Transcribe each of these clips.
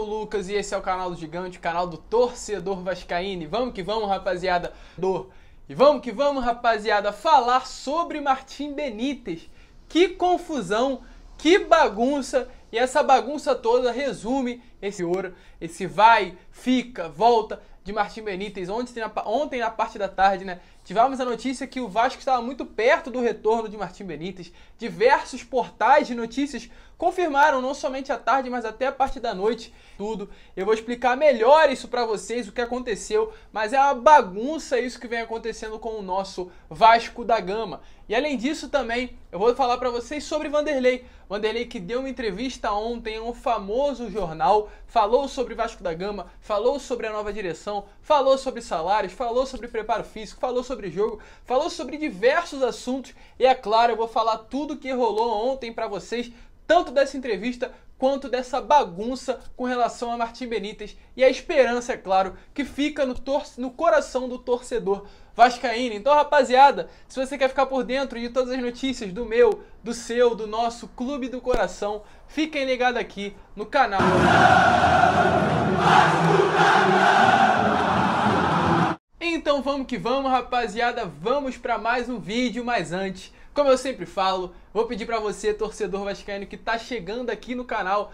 Lucas e esse é o canal do Gigante, o canal do torcedor vascaíno. Vamos que vamos, rapaziada. E vamos que vamos, rapaziada, falar sobre Martim Benítez. Que confusão, que bagunça. E essa bagunça toda resume esse ouro, esse vai, fica, volta de Martim Benítez. Ontem na parte da tarde, né? Tivemos a notícia que o Vasco estava muito perto do retorno de Martim Benítez. Diversos portais de notícias confirmaram não somente à tarde, mas até a parte da noite, tudo. Eu vou explicar melhor isso pra vocês, o que aconteceu, mas é uma bagunça isso que vem acontecendo com o nosso Vasco da Gama. E além disso também, eu vou falar pra vocês sobre Vanderlei. Vanderlei que deu uma entrevista ontem a um famoso jornal, falou sobre Vasco da Gama, falou sobre a nova direção, falou sobre salários, falou sobre preparo físico, falou sobre jogo, falou sobre diversos assuntos e é claro, eu vou falar tudo que rolou ontem pra vocês, tanto dessa entrevista quanto dessa bagunça com relação a Martim Benítez e a esperança, é claro, que fica no coração do torcedor vascaíno. Então, rapaziada, se você quer ficar por dentro de todas as notícias do meu, do seu, do nosso clube do coração, fiquem ligados aqui no canal. Então vamos que vamos, rapaziada, vamos para mais um vídeo, mas antes, como eu sempre falo, vou pedir para você, torcedor vascaíno que tá chegando aqui no canal,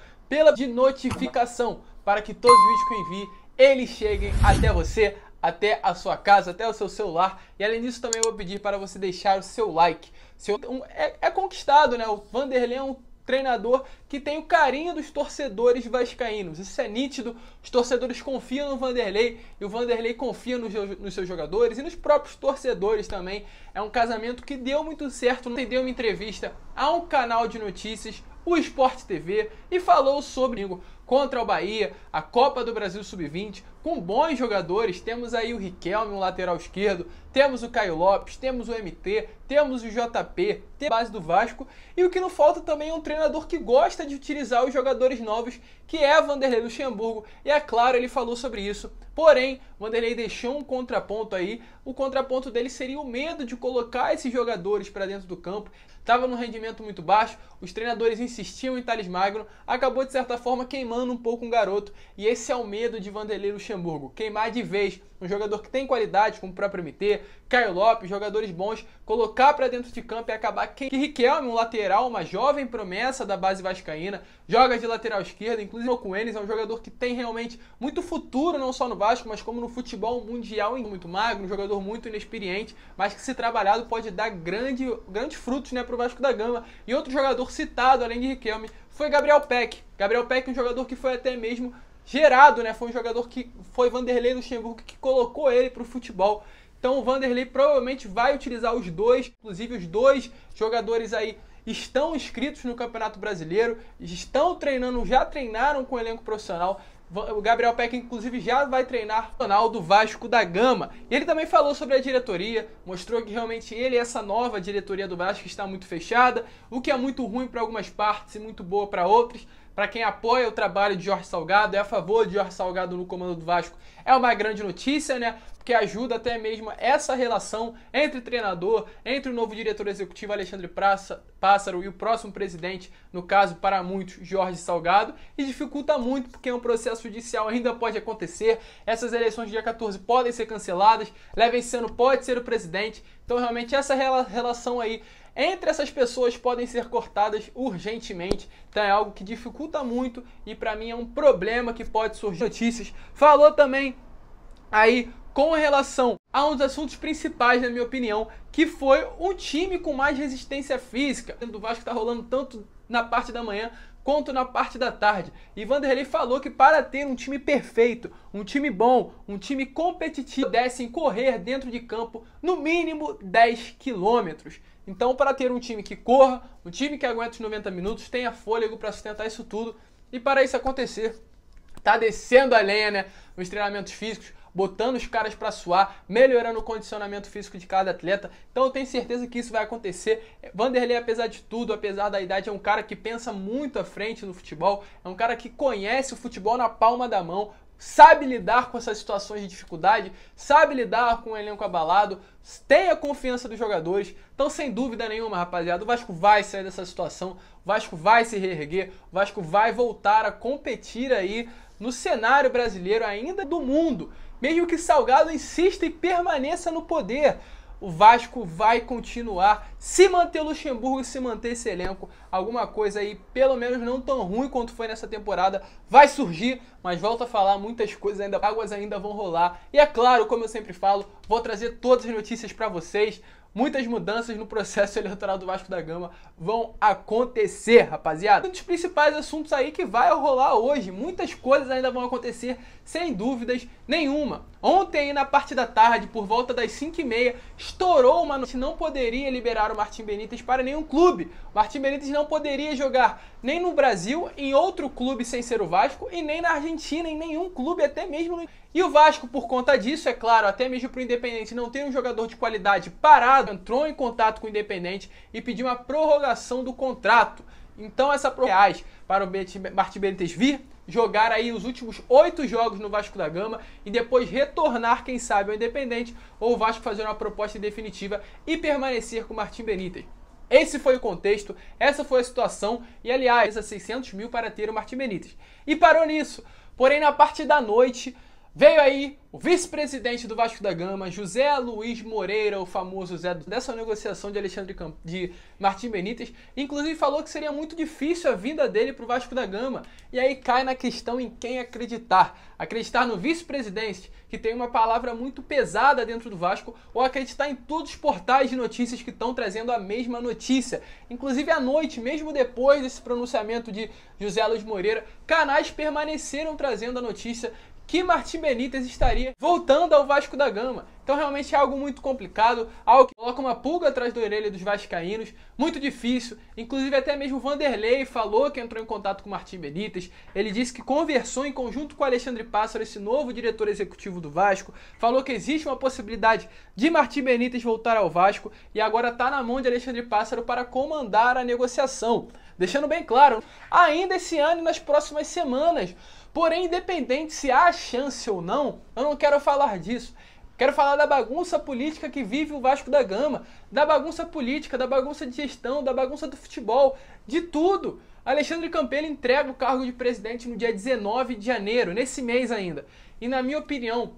de notificação, para que todos os vídeos que eu envie, eles cheguem até você, até a sua casa, até o seu celular. E além disso também eu vou pedir para você deixar o seu like. É conquistado, né? O Vanderlei é um treinador que tem o carinho dos torcedores vascaínos. Isso é nítido, os torcedores confiam no Vanderlei e o Vanderlei confia nos seus jogadores e nos próprios torcedores também. É um casamento que deu muito certo. Deu uma entrevista a um canal de notícias, o Sport TV, e falou sobre contra o Bahia, a Copa do Brasil Sub-20, com bons jogadores. Temos aí o Riquelme, um lateral esquerdo, temos o Caio Lopes, temos o MT, temos o JP, tem a base do Vasco, e o que não falta também é um treinador que gosta de utilizar os jogadores novos, que é Vanderlei Luxemburgo, e é claro, ele falou sobre isso. Porém, Vanderlei deixou um contraponto aí, o contraponto dele seria o medo de colocar esses jogadores para dentro do campo. Estava num rendimento muito baixo, os treinadores insistiam em Thales Magno, acabou de certa forma queimando um pouco um garoto, e esse é o medo de Vanderlei Luxemburgo, queimar de vez um jogador que tem qualidade, como o próprio MT, Caio Lopes, jogadores bons, colocar para dentro de campo e acabar que Riquelme, um lateral, uma jovem promessa da base vascaína, joga de lateral esquerda, inclusive com eles, é um jogador que tem realmente muito futuro, não só no Vasco, mas como no futebol mundial, muito magro, um jogador muito inexperiente, mas que se trabalhado pode dar grandes frutos, né, para o Vasco da Gama. E outro jogador citado, além de Riquelme, foi Gabriel Peck. Gabriel Peck, um jogador que foi até mesmo gerado, né? Foi um jogador que foi Vanderlei Luxemburgo que colocou ele para o futebol. Então o Vanderlei provavelmente vai utilizar os dois, inclusive os dois jogadores aí estão inscritos no Campeonato Brasileiro, estão treinando, já treinaram com o elenco profissional. O Gabriel Peck, inclusive, já vai treinar o canal do Vasco da Gama. E ele também falou sobre a diretoria, mostrou que realmente ele e essa nova diretoria do Vasco está muito fechada, o que é muito ruim para algumas partes e muito boa para outras. Para quem apoia o trabalho de Jorge Salgado, é a favor de Jorge Salgado no comando do Vasco, é uma grande notícia, né? Porque ajuda até mesmo essa relação entre treinador, entre o novo diretor executivo Alexandre Pássaro e o próximo presidente, no caso, para muitos, Jorge Salgado, e dificulta muito porque um processo judicial ainda pode acontecer, essas eleições de dia 14 podem ser canceladas, Levenciano pode ser o presidente, então realmente essa relação aí entre essas pessoas podem ser cortadas urgentemente, então é algo que dificulta muito e para mim é um problema que pode surgir. Notícias falou também aí com relação a um dos assuntos principais, na minha opinião, que foi um time com mais resistência física. O do Vasco está rolando tanto na parte da manhã quanto na parte da tarde. E Vanderlei falou que para ter um time perfeito, um time bom, um time competitivo, pudessem correr dentro de campo no mínimo 10 quilômetros. Então, para ter um time que corra, um time que aguenta os 90 minutos, tenha fôlego para sustentar isso tudo, e para isso acontecer, tá descendo a lenha, né, nos treinamentos físicos, botando os caras para suar, melhorando o condicionamento físico de cada atleta. Então eu tenho certeza que isso vai acontecer. Vanderlei, apesar de tudo, apesar da idade, é um cara que pensa muito à frente no futebol, é um cara que conhece o futebol na palma da mão, sabe lidar com essas situações de dificuldade, sabe lidar com o elenco abalado, tem a confiança dos jogadores. Então, sem dúvida nenhuma, rapaziada, o Vasco vai sair dessa situação, o Vasco vai se reerguer, o Vasco vai voltar a competir aí no cenário brasileiro, ainda do mundo. Mesmo que Salgado insista e permaneça no poder, o Vasco vai continuar, se manter Luxemburgo e se manter esse elenco. Alguma coisa aí, pelo menos não tão ruim quanto foi nessa temporada, vai surgir, mas volto a falar, muitas coisas ainda, águas ainda vão rolar. E é claro, como eu sempre falo, vou trazer todas as notícias para vocês. Muitas mudanças no processo eleitoral do Vasco da Gama vão acontecer, rapaziada. Um dos principais assuntos aí que vai rolar hoje. Muitas coisas ainda vão acontecer, sem dúvidas nenhuma. Ontem, na parte da tarde, por volta das 5h30, estourou uma notícia que não poderia liberar o Martim Benítez para nenhum clube. O Martim Benítez não poderia jogar nem no Brasil, em outro clube sem ser o Vasco, e nem na Argentina, em nenhum clube, até mesmo no... E o Vasco, por conta disso, é claro, até mesmo para o Independente não ter um jogador de qualidade parado, entrou em contato com o Independente e pediu uma prorrogação do contrato. Então essa prorrogação para o Martim Benítez vir jogar aí os últimos 8 jogos no Vasco da Gama e depois retornar, quem sabe, ao Independente, ou o Vasco fazer uma proposta definitiva e permanecer com o Martim Benítez. Esse foi o contexto, essa foi a situação e, aliás, 600 mil para ter o Martim Benítez. E parou nisso. Porém, na parte da noite, veio aí o vice-presidente do Vasco da Gama, José Luiz Moreira, o famoso Zé, dessa negociação de Martim Benítez, inclusive falou que seria muito difícil a vinda dele para o Vasco da Gama. E aí cai na questão em quem acreditar. Acreditar no vice-presidente, que tem uma palavra muito pesada dentro do Vasco, ou acreditar em todos os portais de notícias que estão trazendo a mesma notícia. Inclusive à noite, mesmo depois desse pronunciamento de José Luiz Moreira, canais permaneceram trazendo a notícia que Martim Benítez estaria voltando ao Vasco da Gama. Então realmente é algo muito complicado, algo que coloca uma pulga atrás da orelha dos vascaínos, muito difícil. Inclusive até mesmo o Vanderlei falou que entrou em contato com Martim Benítez. Ele disse que conversou em conjunto com Alexandre Pássaro, esse novo diretor executivo do Vasco, falou que existe uma possibilidade de Martim Benítez voltar ao Vasco e agora está na mão de Alexandre Pássaro para comandar a negociação. Deixando bem claro, ainda esse ano e nas próximas semanas. Porém, independente se há chance ou não, eu não quero falar disso. Quero falar da bagunça política que vive o Vasco da Gama, da bagunça política, da bagunça de gestão, da bagunça do futebol, de tudo. Alexandre Campelo entrega o cargo de presidente no dia 19 de janeiro, nesse mês ainda. E na minha opinião,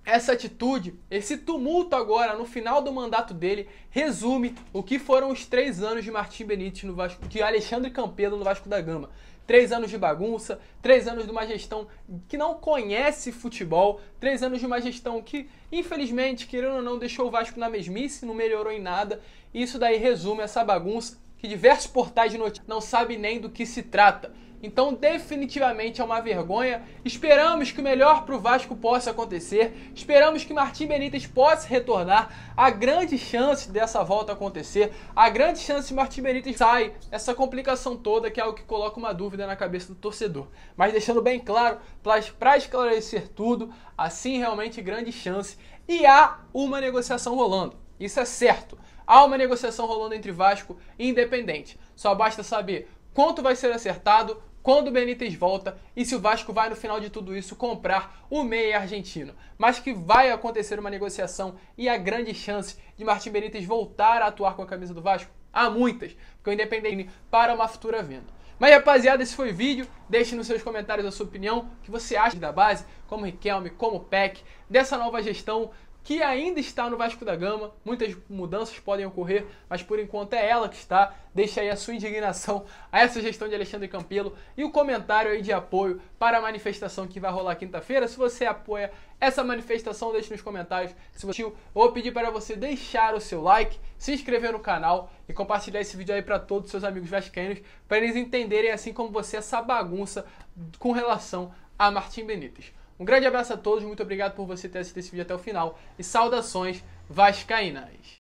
essa atitude, esse tumulto agora no final do mandato dele, resume o que foram os 3 anos de Martim Benítez no Vasco, de Alexandre Campelo no Vasco da Gama. 3 anos de bagunça, 3 anos de uma gestão que não conhece futebol, 3 anos de uma gestão que, infelizmente, querendo ou não, deixou o Vasco na mesmice, não melhorou em nada. E isso daí resume essa bagunça que diversos portais de notícias não sabem nem do que se trata. Então, definitivamente é uma vergonha. Esperamos que o melhor para o Vasco possa acontecer. Esperamos que Martim Benítez possa retornar. A grande chance dessa volta acontecer, a grande chance de Martim Benítez sair, essa complicação toda, que é algo que coloca uma dúvida na cabeça do torcedor. Mas deixando bem claro, para esclarecer tudo, assim realmente grande chance. E há uma negociação rolando. Isso é certo. Há uma negociação rolando entre Vasco e Independente. Só basta saber quanto vai ser acertado, quando o Benítez volta e se o Vasco vai no final de tudo isso comprar o meia argentino. Mas que vai acontecer uma negociação e a grande chance de Martim Benítez voltar a atuar com a camisa do Vasco? Há muitas, porque o Independente para uma futura venda. Mas rapaziada, esse foi o vídeo. Deixe nos seus comentários a sua opinião, o que você acha da base, como Riquelme, como Peck, dessa nova gestão que ainda está no Vasco da Gama. Muitas mudanças podem ocorrer, mas por enquanto é ela que está. Deixa aí a sua indignação a essa gestão de Alexandre Campelo e o comentário aí de apoio para a manifestação que vai rolar quinta-feira. Se você apoia essa manifestação, deixe nos comentários. Se você eu vou pedir para você deixar o seu like, se inscrever no canal e compartilhar esse vídeo aí para todos os seus amigos vascaínos, para eles entenderem, assim como você, essa bagunça com relação a Martim Benítez. Um grande abraço a todos, muito obrigado por você ter assistido esse vídeo até o final e saudações vascaínas!